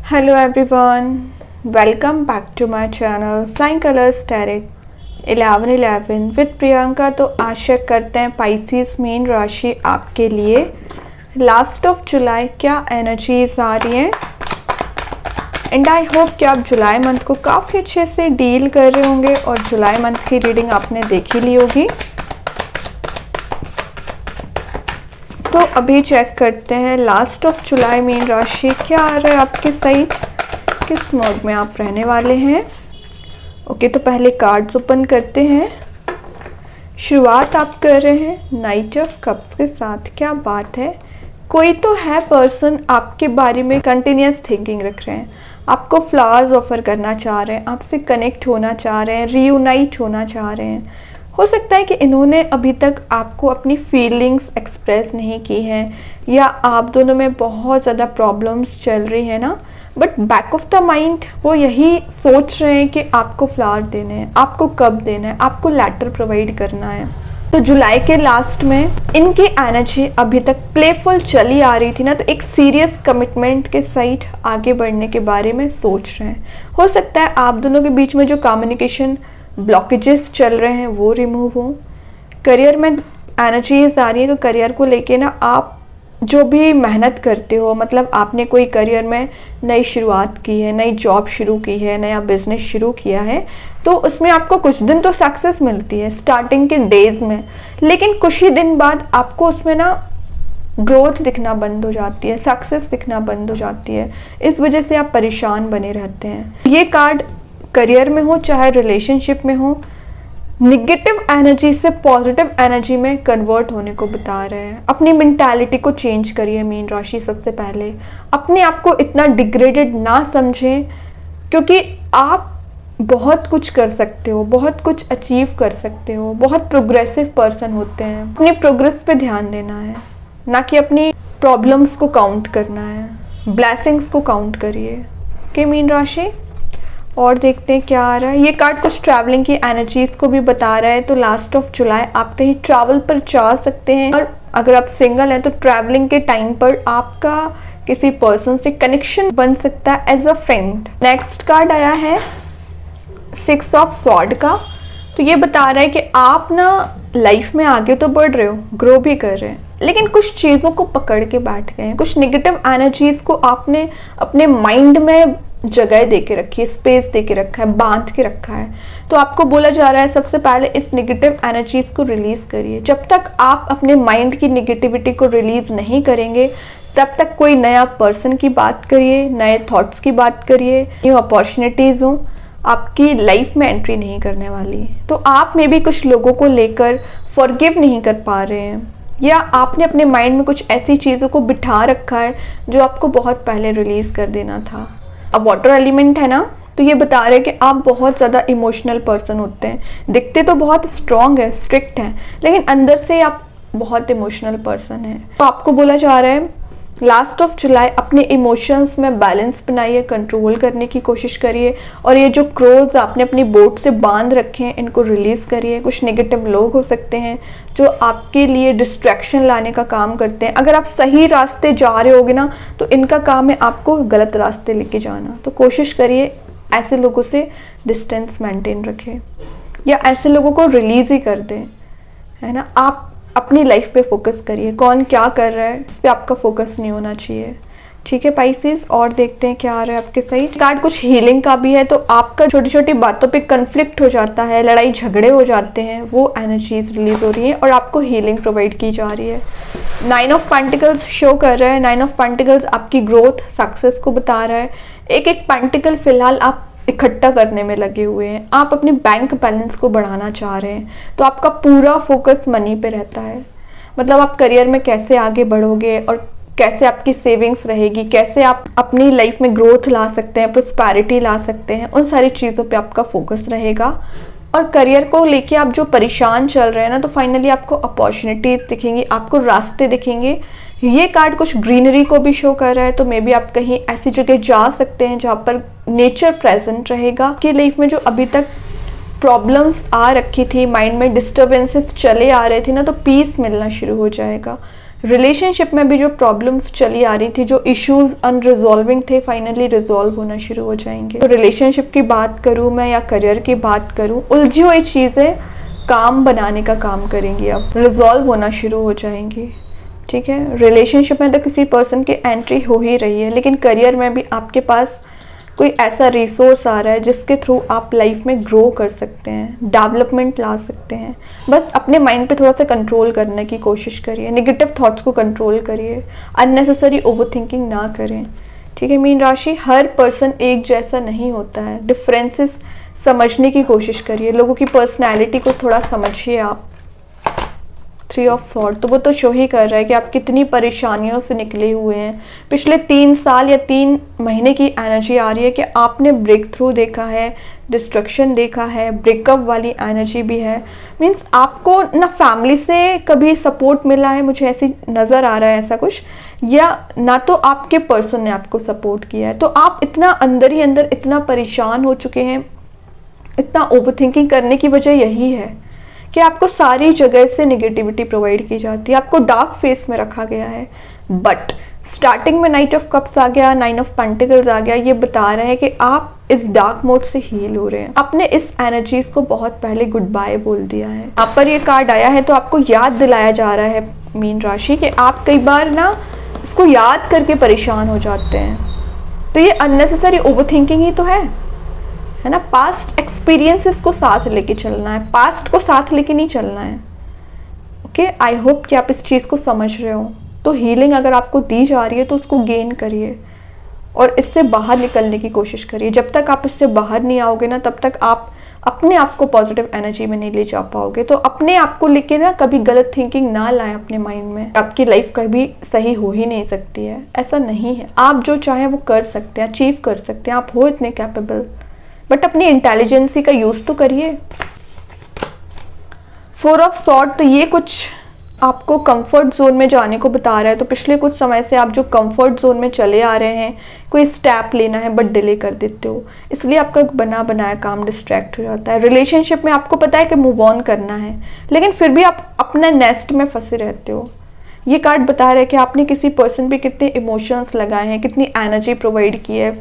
Hello everyone, welcome back to my channel Flying Colors Tarot 1111 with Priyanka. तो आशा करते हैं Pisces main राशि आपके लिए लास्ट ऑफ जुलाई क्या एनर्जीज आ रही हैं एंड आई होप कि आप जुलाई मंथ को काफ़ी अच्छे से डील कर रहे होंगे और जुलाई मंथ की रीडिंग आपने देख ही ली होगी। तो अभी चेक करते हैं लास्ट ऑफ जुलाई मेन राशि क्या आ रहा है आपके साइड, किस मोड में आप रहने वाले हैं। ओके, तो पहले कार्ड्स ओपन करते हैं। शुरुआत आप कर रहे हैं नाइट ऑफ कप्स के साथ। क्या बात है, कोई तो है पर्सन आपके बारे में कंटिन्यूस थिंकिंग रख रहे हैं, आपको फ्लावर्स ऑफर करना चाह रहे हैं, आपसे कनेक्ट होना चाह रहे हैं, रीयूनाइट होना चाह रहे हैं। हो सकता है कि इन्होंने अभी तक आपको अपनी फीलिंग्स एक्सप्रेस नहीं की हैं या आप दोनों में बहुत ज़्यादा प्रॉब्लम्स चल रही है ना, but back of the mind वो यही सोच रहे हैं कि आपको फ्लावर देने हैं, आपको कब देना है, आपको लेटर प्रोवाइड करना है। तो जुलाई के लास्ट में इनकी एनर्जी अभी तक प्लेफुल चली आ रही थी ना, तो एक सीरियस कमिटमेंट के साइड आगे बढ़ने के बारे में सोच रहे हैं। हो सकता है आप दोनों के बीच में जो कम्युनिकेशन ब्लॉकेजेस चल रहे हैं वो रिमूव हो। करियर में एनर्जीज आ रही है, तो करियर को लेके ना आप जो भी मेहनत करते हो, मतलब आपने कोई करियर में नई शुरुआत की है, नई जॉब शुरू की है, नया बिजनेस शुरू किया है, तो उसमें आपको कुछ दिन तो सक्सेस मिलती है स्टार्टिंग के डेज में, लेकिन कुछ ही दिन बाद आपको उसमें ना ग्रोथ दिखना बंद हो जाती है, सक्सेस दिखना बंद हो जाती है। इस वजह से आप परेशान बने रहते हैं। ये कार्ड करियर में हो चाहे रिलेशनशिप में हो, निगेटिव एनर्जी से पॉजिटिव एनर्जी में कन्वर्ट होने को बता रहे हैं। अपनी मेंटालिटी को चेंज करिए मीन राशि। सबसे पहले अपने आप को इतना डिग्रेडेड ना समझें, क्योंकि आप बहुत कुछ कर सकते हो, बहुत कुछ अचीव कर सकते हो, बहुत प्रोग्रेसिव पर्सन होते हैं। अपनी प्रोग्रेस पे ध्यान देना है, ना कि अपनी प्रॉब्लम्स को काउंट करना है। ब्लेसिंग्स को काउंट करिए कि मीन राशि। और देखते हैं क्या आ रहा है। ये कार्ड कुछ ट्रैवलिंग की एनर्जीज को भी बता रहा है। तो लास्ट ऑफ जुलाई आप कहीं ट्रैवल पर जा सकते हैं, और अगर आप सिंगल हैं तो ट्रैवलिंग के टाइम पर आपका किसी पर्सन से कनेक्शन बन सकता है as a friend. Next card आया है 6 ऑफ स्वॉर्ड का। तो ये बता रहा है कि आप ना लाइफ में आगे तो बढ़ रहे हो, ग्रो भी कर रहे हैं, लेकिन कुछ चीज़ों को पकड़ के बैठ गए हैं। कुछ नेगेटिव एनर्जीज को आपने अपने माइंड में जगह दे के रखी है, स्पेस दे के रखा है, बांध के रखा है। तो आपको बोला जा रहा है सबसे पहले इस नेगेटिव एनर्जीज को रिलीज करिए। जब तक आप अपने माइंड की नेगेटिविटी को रिलीज नहीं करेंगे, तब तक कोई नया पर्सन की बात करिए, नए थॉट्स की बात करिए, न्यू अपॉर्चुनिटीज हो, आपकी लाइफ में एंट्री नहीं करने वाली। तो आप में भी कुछ लोगों को लेकर फॉरगिव नहीं कर पा रहे हैं, या आपने अपने माइंड में कुछ ऐसी चीज़ों को बिठा रखा है जो आपको बहुत पहले रिलीज कर देना था। अब वाटर एलिमेंट है ना, तो ये बता रहे हैं कि आप बहुत ज़्यादा इमोशनल पर्सन होते हैं। दिखते तो बहुत स्ट्रॉन्ग है, स्ट्रिक्ट हैं, लेकिन अंदर से आप बहुत इमोशनल पर्सन हैं। तो आपको बोला जा रहा है लास्ट ऑफ जुलाई अपने इमोशंस में बैलेंस बनाइए, कंट्रोल करने की कोशिश करिए, और ये जो क्रोज आपने अपनी बोट से बांध रखे हैं इनको रिलीज़ करिए। कुछ नेगेटिव लोग हो सकते हैं जो आपके लिए डिस्ट्रैक्शन लाने का काम करते हैं। अगर आप सही रास्ते जा रहे होगे ना, तो इनका काम है आपको गलत रास्ते लेके जाना। तो कोशिश करिए ऐसे लोगों से डिस्टेंस मेंटेन रखें, या ऐसे लोगों को रिलीज़ ही कर दें, है ना। आप अपनी लाइफ पे फोकस करिए, कौन क्या कर रहा है इस पे आपका फोकस नहीं होना चाहिए। ठीक है पाइसेस, और देखते हैं क्या आ रहा है आपके साइड। कार्ड कुछ हीलिंग का भी है। तो आपका छोटी छोटी बातों पे कन्फ्लिक्ट हो जाता है, लड़ाई झगड़े हो जाते हैं, वो एनर्जीज रिलीज हो रही है और आपको हीलिंग प्रोवाइड की जा रही है। 9 ऑफ पेंटिकल्स शो कर रहा है। 9 ऑफ पेंटिकल्स आपकी ग्रोथ, सक्सेस को बता रहा है। एक एक पेंटिकल फिलहाल आप इकट्ठा करने में लगे हुए हैं। आप अपने बैंक बैलेंस को बढ़ाना चाह रहे हैं, तो आपका पूरा फोकस मनी पे रहता है। मतलब आप करियर में कैसे आगे बढ़ोगे और कैसे आपकी सेविंग्स रहेगी, कैसे आप अपनी लाइफ में ग्रोथ ला सकते हैं, प्रॉस्पेरिटी ला सकते हैं, उन सारी चीज़ों पे आपका फोकस रहेगा। और करियर को लेके आप जो परेशान चल रहे हैं ना, तो फाइनली आपको अपॉर्चुनिटीज़ दिखेंगी, आपको रास्ते दिखेंगे। ये कार्ड कुछ ग्रीनरी को भी शो कर रहा है। तो मे बी आप कहीं ऐसी जगह जा सकते हैं जहाँ पर नेचर प्रेजेंट रहेगा। आपकी लाइफ में जो अभी तक प्रॉब्लम्स आ रखी थी, माइंड में डिस्टर्बेंसेस चले आ रहे थे ना, तो पीस मिलना शुरू हो जाएगा। रिलेशनशिप में भी जो प्रॉब्लम्स चली आ रही थी, जो इश्यूज अनरिजॉल्विंग थे, फाइनली रिजॉल्व होना शुरू हो जाएंगे। तो रिलेशनशिप की बात करूँ मैं या करियर की बात करूँ, उलझी हुई चीज़ें काम बनाने का काम करेंगी, अब रिजॉल्व होना शुरू हो जाएंगी। ठीक है, रिलेशनशिप में तो किसी पर्सन की एंट्री हो ही रही है, लेकिन करियर में भी आपके पास कोई ऐसा रिसोर्स आ रहा है जिसके थ्रू आप लाइफ में ग्रो कर सकते हैं, डेवलपमेंट ला सकते हैं। बस अपने माइंड पे थोड़ा सा कंट्रोल करने की कोशिश करिए, नेगेटिव थॉट्स को कंट्रोल करिए, अननेसेसरी ओवरथिंकिंग ना करें। ठीक है, मीन राशि, हर पर्सन एक जैसा नहीं होता है, डिफरेंसेस समझने की कोशिश करिए, लोगों की पर्सनैलिटी को थोड़ा समझिए आप। 3 ऑफ सॉर्ड तो वो तो शो ही कर रहा है कि आप कितनी परेशानियों से निकले हुए हैं। पिछले 3 साल या 3 महीने की एनर्जी आ रही है कि आपने ब्रेक थ्रू देखा है, डिस्ट्रक्शन देखा है, ब्रेकअप वाली एनर्जी भी है। मीन्स आपको ना फैमिली से कभी सपोर्ट मिला है, मुझे ऐसी नज़र आ रहा है ऐसा कुछ, या ना तो आपके पर्सन ने आपको सपोर्ट किया है। तो आप इतना अंदर ही अंदर इतना परेशान हो चुके हैं। इतना ओवरथिंकिंग करने की वजह यही है कि आपको सारी जगह से नेगेटिविटी प्रोवाइड की जाती है, आपको डार्क फेस में रखा गया है। बट स्टार्टिंग में नाइट ऑफ कप्स आ गया, 9 ऑफ पेंटिकल्स आ गया, ये बता रहे हैं कि आप इस डार्क मोड से हील हो रहे हैं। आपने इस एनर्जीज को बहुत पहले गुड बाय बोल दिया है। आप पर ये कार्ड आया है तो आपको याद दिलाया जा रहा है मीन राशि कि आप कई बार ना इसको याद करके परेशान हो जाते हैं। तो ये अननेसेसरी ओवरथिंकिंग ही तो है ना। पास्ट एक्सपीरियंसेस को साथ लेके चलना है, पास्ट को साथ लेके नहीं चलना है। ओके, आई होप कि आप इस चीज़ को समझ रहे हो। तो हीलिंग अगर आपको दी जा रही है तो उसको गेन करिए और इससे बाहर निकलने की कोशिश करिए। जब तक आप इससे बाहर नहीं आओगे ना, तब तक आप अपने आप को पॉजिटिव एनर्जी में नहीं ले जा पाओगे। तो अपने आप को लेके ना कभी गलत थिंकिंग ना लाएं अपने माइंड में। आपकी लाइफ कभी सही हो ही नहीं सकती है, ऐसा नहीं है। आप जो चाहें वो कर सकते हैं, अचीव कर सकते हैं, आप हो इतने कैपेबल। बट अपनी इंटेलिजेंसी का यूज़ तो करिए। 4 ऑफ सॉर्ड तो ये कुछ आपको कंफर्ट जोन में जाने को बता रहा है। तो पिछले कुछ समय से आप जो कंफर्ट जोन में चले आ रहे हैं, कोई स्टेप लेना है बट डिले कर देते हो, इसलिए आपका बना बनाया काम डिस्ट्रैक्ट हो जाता है। रिलेशनशिप में आपको पता है कि मूव ऑन करना है, लेकिन फिर भी आप अपने नेस्ट में फंसे रहते हो। ये कार्ड बता रहा है कि आपने किसी पर्सन पे कितने इमोशंस लगाए हैं, कितनी एनर्जी प्रोवाइड की है,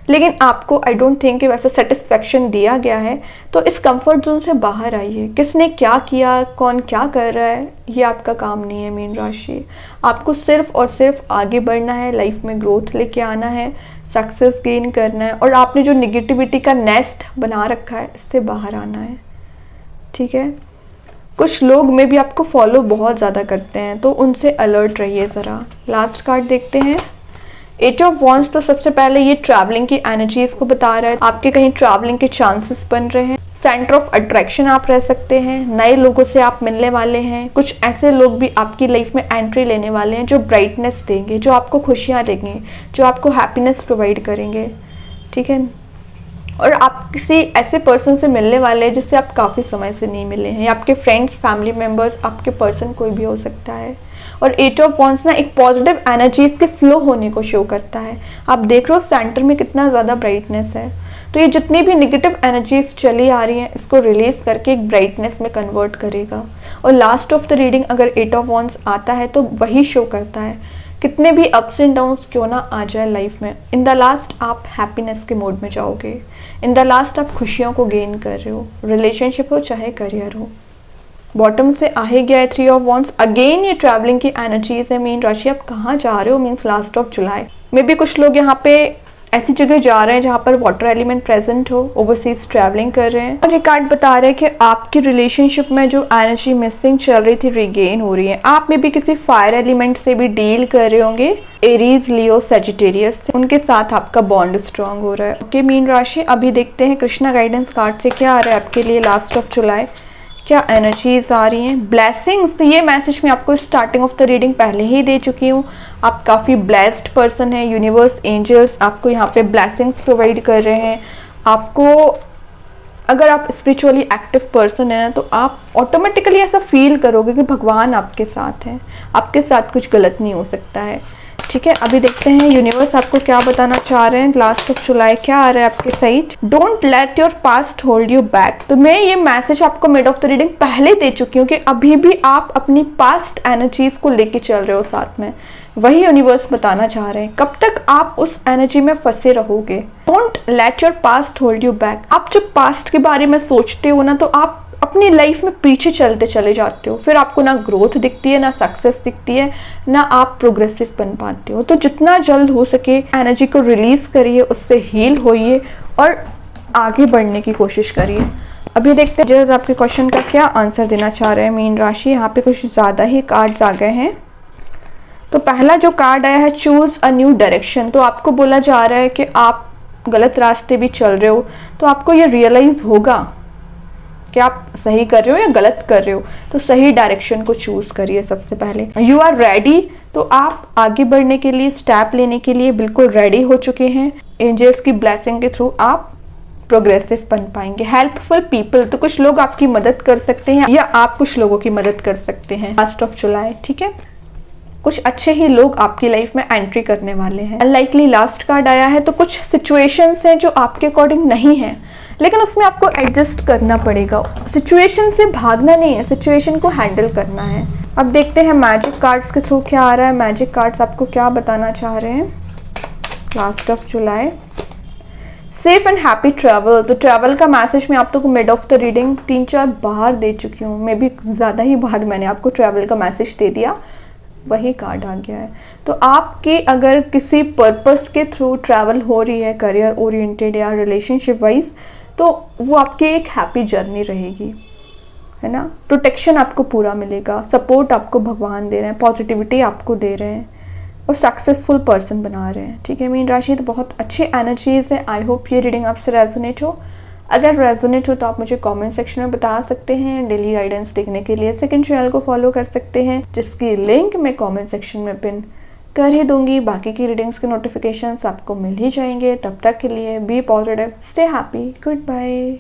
लेकिन आपको आई डोंट थिंक कि वैसा सेटिस्फेक्शन दिया गया है। तो इस कंफर्ट जोन से बाहर आइए। किसने क्या किया, कौन क्या कर रहा है, ये आपका काम नहीं है मीन राशि। आपको सिर्फ और सिर्फ आगे बढ़ना है, लाइफ में ग्रोथ लेके आना है, सक्सेस गेन करना है, और आपने जो निगेटिविटी का नेस्ट बना रखा है इससे बाहर आना है। ठीक है, कुछ लोग में भी आपको फॉलो बहुत ज़्यादा करते हैं, तो उनसे अलर्ट रहिए ज़रा। लास्ट कार्ड देखते हैं, 8 ऑफ वॉन्ड्स। तो सबसे पहले ये ट्रैवलिंग की एनर्जीज को बता रहा है। आपके कहीं ट्रैवलिंग के चांसेस बन रहे हैं, सेंटर ऑफ अट्रैक्शन आप रह सकते हैं, नए लोगों से आप मिलने वाले हैं। कुछ ऐसे लोग भी आपकी लाइफ में एंट्री लेने वाले हैं जो ब्राइटनेस देंगे, जो आपको खुशियाँ देंगे, जो आपको हैप्पीनेस प्रोवाइड करेंगे। ठीक है, और आप किसी ऐसे पर्सन से मिलने वाले हैं जिससे आप काफ़ी समय से नहीं मिले हैं, या आपके फ्रेंड्स, फैमिली मेम्बर्स, आपके पर्सन कोई भी हो सकता है। और 8 ऑफ वॉन्ड्स ना एक पॉजिटिव एनर्जीज के फ्लो होने को शो करता है। आप देख रहे हो सेंटर में कितना ज़्यादा ब्राइटनेस है। तो ये जितनी भी नेगेटिव एनर्जीज चली आ रही हैं, इसको रिलीज करके एक ब्राइटनेस में कन्वर्ट करेगा। और लास्ट ऑफ द रीडिंग अगर 8 ऑफ वॉन्ड्स आता है तो वही शो करता है, कितने भी अप्स एंड डाउन्स क्यों ना आ जाए लाइफ में, इन द लास्ट आप हैप्पीनेस के मोड में जाओगे। इन द लास्ट आप खुशियों को गेन कर रहे हो, रिलेशनशिप हो चाहे करियर हो। बॉटम से आ ही गया है 3 ऑफ वॉन्ड्स। अगेन ये ट्रैवलिंग की एनर्जीज है मीन राशि। आप कहाँ जा रहे हो, मीन्स लास्ट ऑफ जुलाई में भी कुछ लोग यहाँ पे ऐसी जगह जा रहे हैं जहाँ पर वाटर एलिमेंट प्रेजेंट हो, ओवरसीज ट्रैवलिंग कर रहे हैं। और ये कार्ड बता रहे हैं कि आपकी रिलेशनशिप में जो एनर्जी मिसिंग चल रही थी रिगेन हो रही है। आप में भी किसी फायर एलिमेंट से भी डील कर रहे होंगे, एरीज, लियो, सेजिटेरियस से, उनके साथ आपका बॉन्ड स्ट्रांग हो रहा है। ओके मीन राशि, अभी देखते हैं कृष्णा गाइडेंस कार्ड से क्या आ रहा है आपके लिए लास्ट ऑफ जुलाई, क्या एनर्जीज आ रही हैं। ब्लेसिंग्स, तो ये मैसेज मैं आपको स्टार्टिंग ऑफ द रीडिंग पहले ही दे चुकी हूँ। आप काफ़ी ब्लेस्ड पर्सन हैं, यूनिवर्स, एंजल्स आपको यहाँ पे ब्लेसिंग्स प्रोवाइड कर रहे हैं। आपको अगर आप स्पिरिचुअली एक्टिव पर्सन हैं तो आप ऑटोमेटिकली ऐसा फील करोगे कि भगवान आपके साथ हैं, आपके साथ कुछ गलत नहीं हो सकता है। ठीक है, अभी देखते हैं यूनिवर्स आपको क्या बताना चाह रहे हैं। लास्ट ऑफ जुलाई क्या आ रहा है आपके side. Don't let your past hold you back. तो मैं ये मैसेज आपको मिड ऑफ द रीडिंग पहले दे चुकी हूँ कि अभी भी आप अपनी पास्ट एनर्जीज को लेके चल रहे हो साथ में, वही यूनिवर्स बताना चाह रहे हैं। कब तक आप उस एनर्जी में फंसे रहोगे। Don't let your past hold you back. आप जब पास्ट के बारे में सोचते हो ना, तो आप अपनी लाइफ में पीछे चलते चले जाते हो, फिर आपको ना ग्रोथ दिखती है, ना सक्सेस दिखती है, ना आप प्रोग्रेसिव बन पाते हो। तो जितना जल्द हो सके एनर्जी को रिलीज करिए, उससे हील होइए और आगे बढ़ने की कोशिश करिए। अभी देखते हैं जज आपके क्वेश्चन का क्या आंसर देना चाह रहे हैं मीन राशि। यहाँ पे कुछ ज़्यादा ही कार्ड्स आ गए हैं। तो पहला जो कार्ड आया है, चूज अ न्यू डायरेक्शन। तो आपको बोला जा रहा है कि आप गलत रास्ते भी चल रहे हो, तो आपको ये रियलाइज होगा कि आप सही कर रहे हो या गलत कर रहे हो। तो सही डायरेक्शन को चूज करिए सबसे पहले। You are ready. तो आप आगे बढ़ने के लिए, स्टेप लेने के लिए बिल्कुल रेडी हो चुके हैं। एंजल्स की ब्लेसिंग के थ्रू आप प्रोग्रेसिव बन पाएंगे। Helpful people. तो कुछ लोग आपकी मदद कर सकते हैं या आप कुछ लोगों की मदद कर सकते हैं। लास्ट ऑफ जुलाई, ठीक है, कुछ अच्छे ही लोग आपकी लाइफ में एंट्री करने वाले हैं। अनलाइकली लास्ट कार्ड आया है। तो कुछ सिचुएशंस हैं जो आपके अकॉर्डिंग नहीं है, लेकिन उसमें आपको एडजस्ट करना पड़ेगा। सिचुएशन से भागना नहीं है, सिचुएशन को हैंडल करना है। अब देखते हैं मैजिक कार्ड्स के थ्रू क्या आ रहा है। मैजिक कार्ड्स आपको क्या बताना चाह रहे हैं। Last of July, safe and happy travel. तो ट्रैवल का मैसेज मैं आप लोग को मिड ऑफ द रीडिंग 3-4 बार दे चुकी हूँ। मे भी ज़्यादा ही बार मैंने आपको ट्रैवल का मैसेज दे दिया, वही कार्ड आ गया है। तो आपके अगर किसी पर्पस के थ्रू ट्रैवल हो रही है, करियर ओरिएंटेड या रिलेशनशिप वाइज, तो वो आपकी एक हैप्पी जर्नी रहेगी, है ना। प्रोटेक्शन आपको पूरा मिलेगा, सपोर्ट आपको भगवान दे रहे हैं, पॉजिटिविटी आपको दे रहे हैं और सक्सेसफुल पर्सन बना रहे हैं। ठीक है मीन राशि, तो बहुत अच्छी एनर्जीज है। आई होप ये रीडिंग आपसे रेजोनेट हो। अगर रेजोनेट हो तो आप मुझे कमेंट सेक्शन में बता सकते हैं। डेली गाइडेंस देखने के लिए सेकंड चैनल को फॉलो कर सकते हैं, जिसकी लिंक मैं कमेंट सेक्शन में पिन कर ही दूंगी। बाकी की रीडिंग्स के नोटिफिकेशंस आपको मिल ही जाएंगे। तब तक के लिए be positive, stay happy, good bye.